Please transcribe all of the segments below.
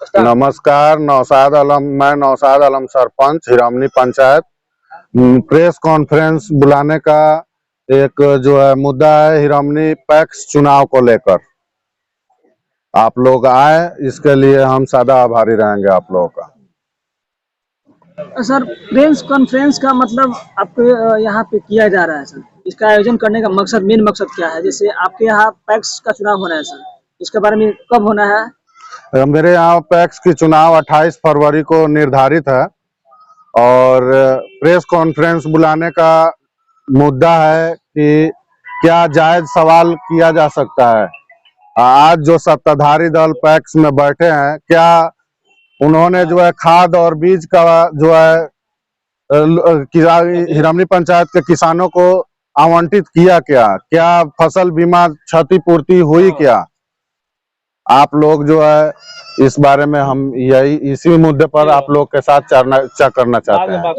नमस्कार। मैं Naushad Alam sarpanch हिरामनी panchayat. Press conference बुलाने का एक जो है मुद्दा है हिरामनी पैक्स चुनाव को लेकर। आप लोग आए, इसके लिए हम सदा आभारी रहेंगे आप लोगों का। सर, प्रेस कॉन्फ्रेंस का मतलब आपके यहाँ पे किया जा रहा है सर। इसका आयोजन करने का मेन मकसद क्या है? जैसे आपके यहाँ पैक्स का चुनाव होना है सर, इसके बारे में कब होना है? मेरे यहाँ पैक्स की चुनाव 28 फरवरी को निर्धारित है और प्रेस कॉन्फ्रेंस बुलाने का मुद्दा है कि क्या जायज सवाल किया जा सकता है। आज जो सत्ताधारी दल पैक्स में बैठे हैं, क्या उन्होंने जो है खाद और बीज का जो है हिरामनी पंचायत के किसानों को आवंटित किया? क्या फसल बीमा क्षतिपूर्ति हुई? क्या आप लोग जो है इस बारे में हम इसी मुद्दे पर आप लोग के साथ चर्चा करना चाहते हैं।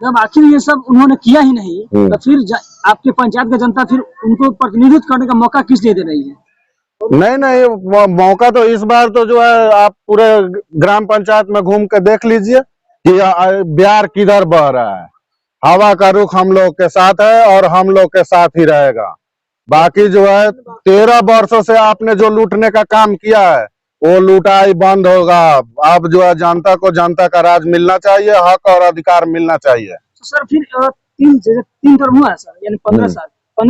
जब आखिर ये सब उन्होंने किया ही नहीं, तो फिर आपके पंचायत का जनता फिर उनको प्रतिनिधित्व करने का मौका किस लिए दे रही है? नहीं, मौका तो इस बार तो जो है आप पूरे ग्राम पंचायत में घूम के देख लीजिए कि बिहार किधर बह रहा है। हवा का रुख हम लोग के साथ है और हम लोग के साथ ही रहेगा। बाकी जो है 13 वर्षों से आपने जो लूटने का काम किया है वो लूटाई बंद होगा। अब जो है जनता को जनता का राज मिलना चाहिए, हक और अधिकार मिलना चाहिए। तो सर फिर तीन टर्म हुआ है सर, यानी 15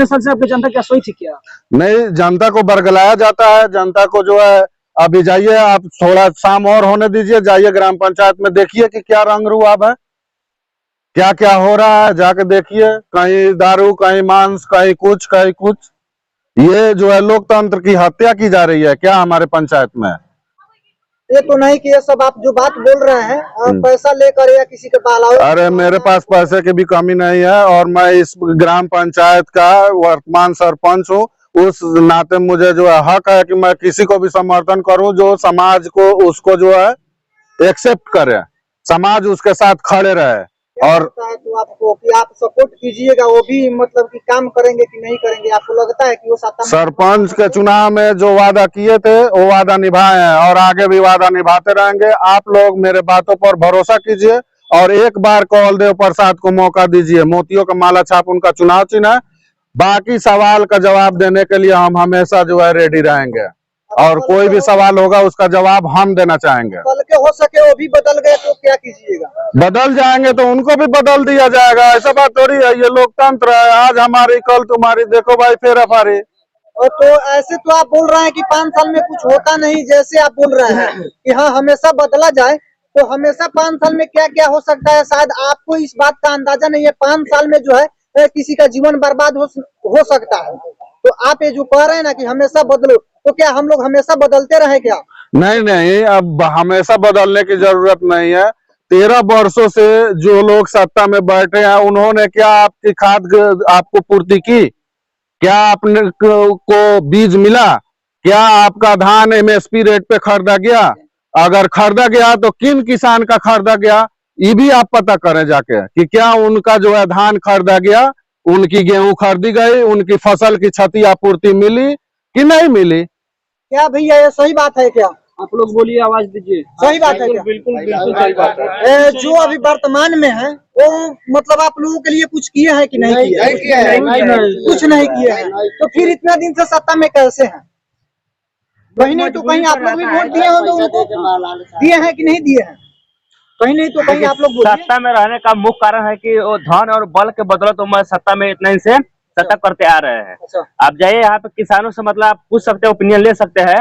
साल से आपकी जनता क्या सोई थी? क्या नहीं, जनता को बरगलाया जाता है। जनता को जो है अभी जाइए, आप थोड़ा शाम और होने दीजिए, जाइए ग्राम पंचायत में देखिए कि क्या रंग रुआब है, क्या क्या हो रहा है। जाके देखिए, कहीं दारू, कहीं मांस, कहीं कुछ। ये जो है लोकतंत्र की हत्या की जा रही है क्या हमारे पंचायत में? ये तो नहीं कि ये सब आप जो बात बोल रहे हैं पैसा लेकर या किसी के बहलावे। अरे मेरे पास पैसे की भी कमी नहीं है और मैं इस ग्राम पंचायत का वर्तमान सरपंच हूँ। उस नाते मुझे जो है हक है कि मैं किसी को भी समर्थन करूं जो समाज को उसको जो है एक्सेप्ट करे, समाज उसके साथ खड़े रहे। और तो आपको कि आप सपोर्ट कीजिएगा, वो भी मतलब कि काम करेंगे कि नहीं करेंगे? आपको लगता है कि वो सरपंच के चुनाव में जो वादा किए थे वो वादा निभाए हैं और आगे भी वादा निभाते रहेंगे। आप लोग मेरे बातों पर भरोसा कीजिए और एक बार कौलदेव प्रसाद को मौका दीजिए। मोतियों का माला छाप उनका चुनाव चिन्ह है। बाकी सवाल का जवाब देने के लिए हम हमेशा जो है रेडी रहेंगे और कोई भी सवाल होगा उसका जवाब हम देना चाहेंगे। कल के हो सके वो भी बदल गए तो क्या कीजिएगा? बदल जाएंगे तो उनको भी बदल दिया जाएगा। ऐसा बात थोड़ी है, ये लोकतंत्र है। आज हमारी कल तुम्हारी, देखो भाई फिर हमारी। और तो ऐसे तो आप बोल रहे हैं कि 5 साल में कुछ होता नहीं, जैसे आप बोल रहे हैं कि हाँ हमेशा बदला जाए, तो हमेशा 5 साल में क्या क्या हो सकता है शायद आपको इस बात का अंदाजा नहीं है। 5 साल में जो है किसी का जीवन बर्बाद हो सकता है। तो आप ये जो कह रहे हैं ना कि हमेशा बदलो, तो क्या हम लोग हमेशा बदलते रहे क्या? नहीं, अब हमेशा बदलने की जरूरत नहीं है। 13 वर्षों से जो लोग सत्ता में बैठे हैं उन्होंने क्या आपकी खाद आपको पूर्ति की? क्या आपने को बीज मिला? क्या आपका धान एमएसपी रेट पे खरीदा गया? अगर खरीदा गया तो किन किसान का खरीदा गया, ये भी आप पता करें जाके कि क्या उनका जो है धान खरीदा गया, उनकी गेहूं खरीदी गई, उनकी फसल की क्षति आपूर्ति मिली कि नहीं मिली? क्या भैया ये सही बात है क्या? आप लोग बोलिए, आवाज दीजिए। सही बात है क्या? बिल्कुल सही बात है। जो अभी वर्तमान में है वो मतलब आप लोगों के लिए कुछ किए हैं कि नहीं किए? कुछ नहीं किए हैं। तो फिर इतना दिन से सत्ता में कैसे हैं? कहीं नहीं तो कहीं आप लोग भी वोट दिए होंगे उनको, दिए हैं कि नहीं दिए हैं? कहीं नहीं तो कहीं आप लोग सत्ता में रहने का मुख्य कारण है कि वो धन और बल के बदौलत तो मैं सत्ता में इतना दिन से सत्ता करते आ रहे हैं। आप जाइए यहाँ पे किसानों से, मतलब आप पूछ सकते हैं, ओपिनियन ले सकते हैं।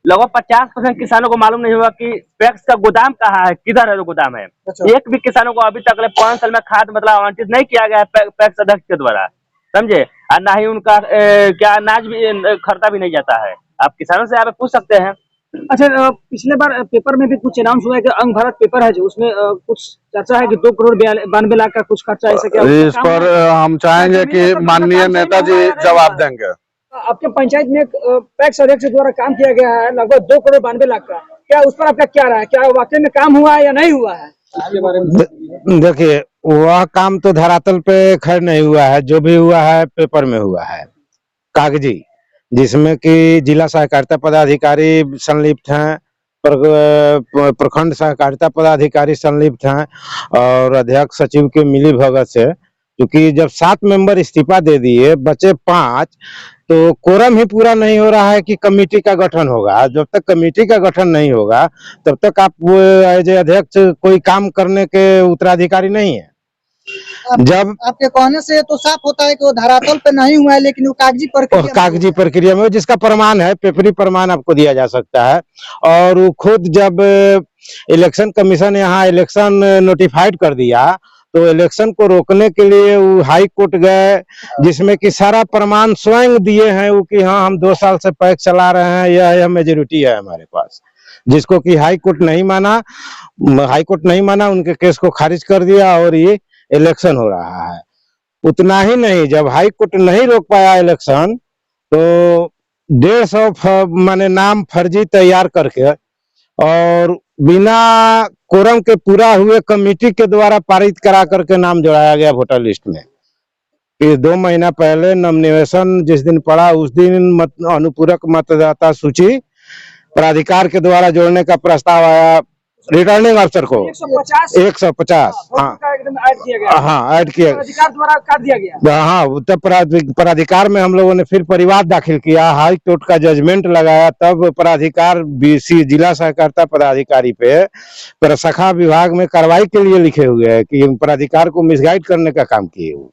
लगभग 50% किसानों को मालूम नहीं होगा कि पैक्स का गोदाम कहाँ है, किधर है वो गोदाम है। एक भी किसानों को अभी तक 5 साल में खाद मतलब आवंटित नहीं किया गया है पैक्स अध्यक्ष के द्वारा, समझे। और ना ही उनका क्या अनाज भी खरीदा भी नहीं जाता है। आप किसानों से आप पूछ सकते हैं। अच्छा, पिछले बार पेपर में भी कुछ अनाउंस हुआ है कि अंग भारत पेपर है जो, उसमें कुछ चर्चा है कि 2 करोड़ 92 लाख का कुछ खर्चा ऐसे क्या? इस पर हम चाहेंगे कि माननीय नेताजी जवाब देंगे। आपके पंचायत में पैक्स अध्यक्ष द्वारा काम किया गया है लगभग 2 करोड़ 92 लाख का, क्या उस पर आपका क्या रहा है? क्या वाकई में काम हुआ है या नहीं हुआ है? इसके बारे में देखिए, वह काम तो धरातल पे खैर नहीं हुआ है। जो भी हुआ है पेपर में हुआ है, कागजी, जिसमें कि जिला सहकारिता पदाधिकारी संलिप्त हैं, प्रखंड सहकारिता पदाधिकारी संलिप्त हैं और अध्यक्ष सचिव के मिली भगत से, क्योंकि जब 7 मेंबर इस्तीफा दे दिए, बचे 5, तो कोरम ही पूरा नहीं हो रहा है कि कमेटी का गठन होगा। जब तक कमेटी का गठन नहीं होगा तब तक आप एज अध्यक्ष कोई काम करने के उत्तराधिकारी नहीं है। जब आपके कहने से तो साफ होता है कि वो धरातल पे नहीं हुआ है, लेकिन वो कागजी प्रक्रिया में जिसका प्रमाण है, पेपरी प्रमाण आपको दिया जा सकता है। और वो खुद जब इलेक्शन कमीशन यहाँ इलेक्शन नोटिफाइड कर दिया तो इलेक्शन को रोकने के लिए वो हाई कोर्ट गए, जिसमें कि सारा प्रमाण स्वयं दिए हैं वो कि हाँ हम 2 साल से पैक चला रहे हैं, यह मेजोरिटी है हमारे पास, जिसको कि हाई कोर्ट नहीं माना, उनके केस को खारिज कर दिया और ये इलेक्शन हो रहा है। उतना ही नहीं, जब हाई कोर्ट नहीं रोक पाया इलेक्शन तो 150 माने नाम फर्जी तैयार करके और बिना कोरम के पूरा हुए कमेटी के द्वारा पारित करा करके नाम जोड़ाया गया वोटर लिस्ट में। फिर 2 महीना पहले नॉमिनेशन जिस दिन पड़ा उस दिन अनुपूरक मतदाता सूची प्राधिकार के द्वारा जोड़ने का प्रस्ताव आया रिटर्निंग अफसर को 150 हाँ ऐड किया द्वारा काट दिया गया। हाँ, तब प्राधिकार में हम लोगों ने फिर परिवाद दाखिल किया, हाई कोर्ट का जजमेंट लगाया, तब प्राधिकार BC जिला सहकारिता पदाधिकारी पे शाखा विभाग में कार्रवाई के लिए लिखे हुए हैं कि प्राधिकार को मिसगाइड करने का काम किए वो,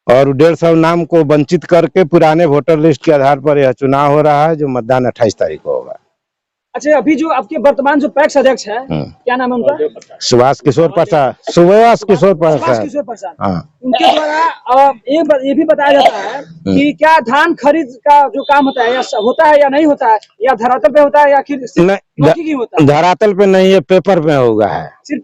और 150 नाम को वंचित करके पुराने वोटर लिस्ट के आधार पर यह चुनाव हो रहा है जो मतदान 28 तारीख को होगा। अच्छा, अभी जो आपके वर्तमान जो पैक्स अध्यक्ष है, क्या नाम है उनका? सुभाष किशोर प्रसाद। हाँ, उनके द्वारा ये भी बताया जाता है कि क्या धान खरीद का जो काम होता है या नहीं होता है, या धरातल पे होता है या फिर नहीं होता है? धरातल पे नहीं है, पेपर में हुआ है, सिर्फ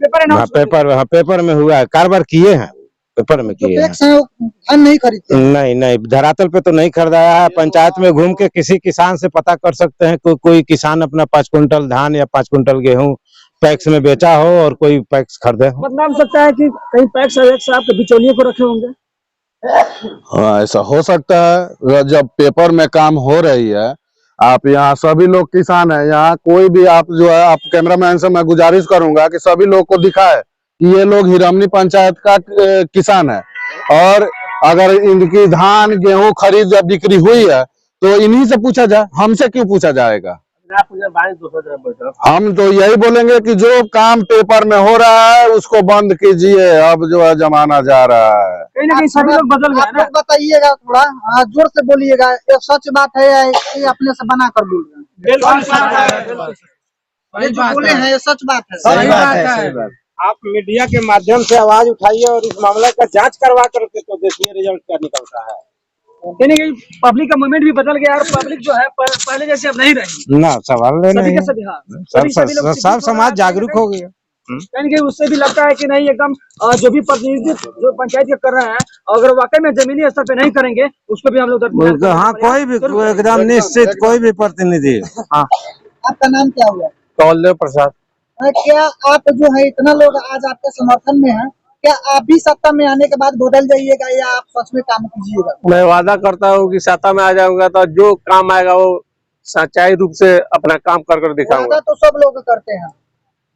पेपर पेपर में हुआ है, कारोबार किए हैं, पेपर में किए हैं। धान नहीं खरीदते? नहीं, धरातल पे तो नहीं खरीदाया है। पंचायत में घूम के किसी किसान से पता कर सकते हैं, कोई किसान अपना 5 कुंटल धान या 5 कुंटल गेहूं पैक्स में बेचा हो और कोई पैक्स खरीदे हो। मतलब हो सकता है कि कहीं पैक्स अध्यक्ष साहब के बिचौलिए को रखे होंगे। हाँ, ऐसा हो सकता है। जब पेपर में काम हो रही है, आप यहाँ सभी लोग किसान हैं, यहाँ कोई भी आप जो है, आप कैमरामैन से मैं गुजारिश करूंगा कि सभी लोग को दिखाए कि ये लोग हिरमनी पंचायत का किसान है, और अगर इनकी धान गेहूं खरीद या बिक्री हुई है तो इन्हीं से पूछा जाए, हमसे क्यों पूछा जाएगा? हम तो यही बोलेंगे कि जो काम पेपर में हो रहा है उसको बंद कीजिए, अब जो है जमाना जा रहा है। कहीं ना कहीं सभी लोग बदल गए ना। बताइएगा, थोड़ा जोर से बोलिएगा, ये सच बात है या ये अपने से बना कर बोल रहे हैं? ये जो बोले हैं ये सच बात है? सही बात है। आप मीडिया के माध्यम से आवाज उठाइए और इस मामले का जांच करवा करके तो देखिए रिजल्ट क्या निकलता है। कहीं कहीं पब्लिक का मूवमेंट भी बदल गया और पब्लिक जो है पहले जैसे अब नहीं रही ना, सवाल नहीं, सब समाज जागरूक हो गया। कहीं उससे भी लगता है कि नहीं, एकदम जो भी प्रतिनिधित्व जो पंचायत के कर रहे हैं, अगर वाकई में जमीनी स्तर पे नहीं करेंगे उसको भी हम लोग हाँ, कोई भी एकदम निश्चित कोई भी प्रतिनिधि। हाँ, आपका नाम क्या हुआ? कौलदेव प्रसाद। क्या आप जो है इतना लोग आज आपके समर्थन में हैं, क्या आप भी सत्ता में आने के बाद बदल जाइएगा या आप सच में काम कीजिएगा? मैं वादा करता हूँ कि सत्ता में आ जाऊंगा तो जो काम आएगा वो सच्चाई रूप से अपना काम कर दिखाऊंगा। वादा तो सब लोग करते हैं,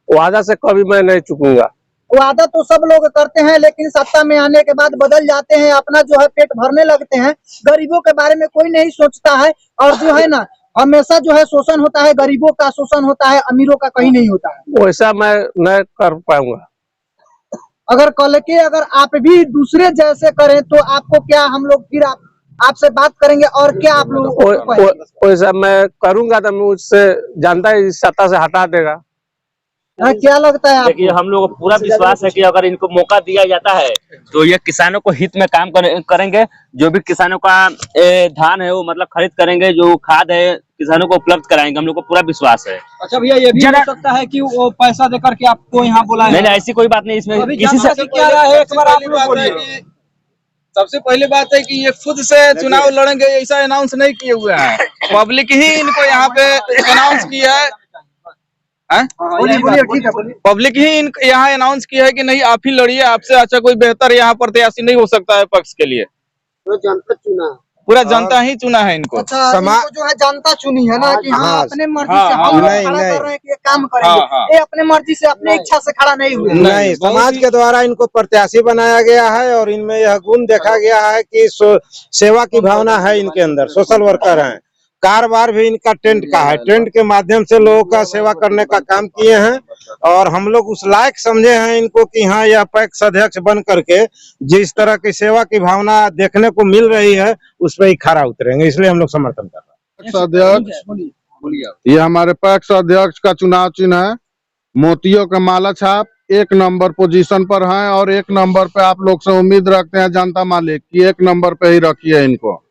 वादा से कभी मैं नहीं चूकूंगा। वादा तो सब लोग करते हैं, लेकिन सत्ता में आने के बाद बदल जाते हैं, अपना जो है पेट भरने लगते हैं, गरीबों के बारे में कोई नहीं सोचता है। और जो है ना, हमेशा जो है शोषण होता है, गरीबों का शोषण होता है, अमीरों का कहीं नहीं होता है। वैसा मैं नहीं कर पाऊंगा। अगर कल के अगर आप भी दूसरे जैसे करें तो आपको क्या, हम लोग फिर आपसे बात करेंगे और क्या आप लोग वैसा मैं करूंगा तो मुझसे जनता इस सत्ता से हटा देगा। क्या लगता है? देखिए, हम लोगों को पूरा विश्वास है कि अगर इनको मौका दिया जाता है तो ये किसानों को हित में काम करेंगे। जो भी किसानों का धान है वो मतलब खरीद करेंगे, जो खाद है किसानों को उपलब्ध कराएंगे, हम लोग को पूरा विश्वास है। अच्छा भैया, ये भी हो सकता है कि वो पैसा देकर के आपको यहाँ बुलाएं? नहीं, ऐसी कोई बात नहीं, इसमें किसी से क्या रहा है, एक बार आप लोग बोलिए। सबसे पहली बात है कि ये खुद से चुनाव लड़ेंगे ऐसा अनाउंस नहीं किए हुए हैं, पब्लिक ही इनको यहाँ पे अनाउंस किया है। पब्लिक ही यहाँ अनाउंस किया है कि नहीं आप ही लड़िए, आपसे अच्छा कोई बेहतर यहाँ प्रत्याशी नहीं हो सकता है पक्ष के लिए। तो जनता चुना पूरा जनता ही चुना है इनको। अच्छा, इनको जो है जनता चुनी है ना कि हाँ अपने मर्जी से हाँ, हम लोग नहीं, खड़ा नहीं। कर रहे हैं कि ये काम करेंगे। हाँ। ये अपने मर्जी से अपने इच्छा से खड़ा नहीं हुए। नहीं, समाज के द्वारा इनको प्रत्याशी बनाया गया है और इनमें यह गुण देखा गया है कि सेवा की भावना है इनके अंदर, सोशल वर्कर हैं। कारोबार भी इनका टेंट का है, टेंट के माध्यम से लोगों का सेवा करने का काम किए हैं और हम लोग उस लायक समझे हैं इनको कि हाँ यह पैक्स अध्यक्ष बन करके जिस तरह की सेवा की भावना देखने को मिल रही है उस पर ही खरा उतरेंगे, इसलिए हम लोग समर्थन कर रहे हैं। अध्यक्ष, ये हमारे पैक्स अध्यक्ष का चुनाव चिन्ह है, मोतियों का माला छाप, 1 नंबर पोजीशन पर हैं और 1 नंबर पे आप लोग से उम्मीद रखते हैं जनता मालिक की 1 नंबर पे ही रखिए इनको।